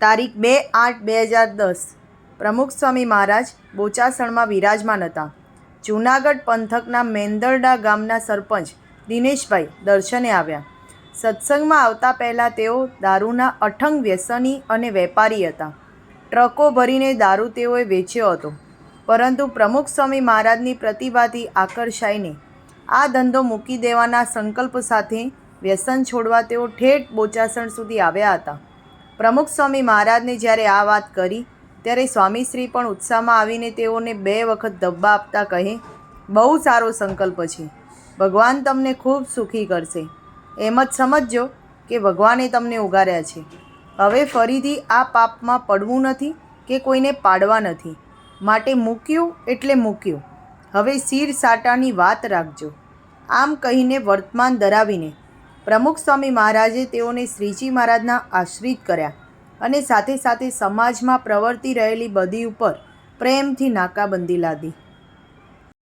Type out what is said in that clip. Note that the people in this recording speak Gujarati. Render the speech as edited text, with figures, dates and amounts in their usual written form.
તારીખ 2/8/2010 પ્રમુખ સ્વામી મહારાજ બોચાસણમાં વિરાજમાન હતા. જૂનાગઢ પંથકના મેંદરડા ગામના સરપંચ દિનેશભાઈ દર્શને આવ્યા. સત્સંગમાં આવતા પહેલાં તેઓ દારૂના અઠંગ વ્યસની અને વેપારી હતા. ટ્રકો ભરીને દારૂ તેઓએ વેચ્યો હતો. પરંતુ પ્રમુખ સ્વામી મહારાજની પ્રતિભાથી આકર્ષાઈને આ ધંધો મૂકી દેવાના સંકલ્પ સાથે વ્યસન છોડવા તેઓ ઠેઠ બોચાસણ સુધી આવ્યા હતા. પ્રમુખ સ્વામી મહારાજને જ્યારે આ વાત કરી ત્યારે સ્વામીશ્રી પણ ઉત્સાહમાં આવીને તેઓને 2 વખત ધબ્બા આપતા કહે, બહુ સારો સંકલ્પ છે. ભગવાન તમને ખૂબ સુખી કરશે. એમ જ સમજજો કે ભગવાને તમને ઉગાર્યા છે. હવે ફરીથી આ પાપમાં પડવું નથી કે કોઈને પાડવા નથી. માટે મૂક્યું એટલે મૂક્યું. હવે શિર સાટાની વાત રાખજો. આમ કહીને વર્તમાન ધરાવીને પ્રમુખ સ્વામી મહારાજે તેઓને શ્રીજી મહારાજના આશ્રિત કર્યા અને સાથે સાથે સમાજમાં પ્રવર્તી રહેલી બધી ઉપર પ્રેમથી નાકાબંધી લાદી.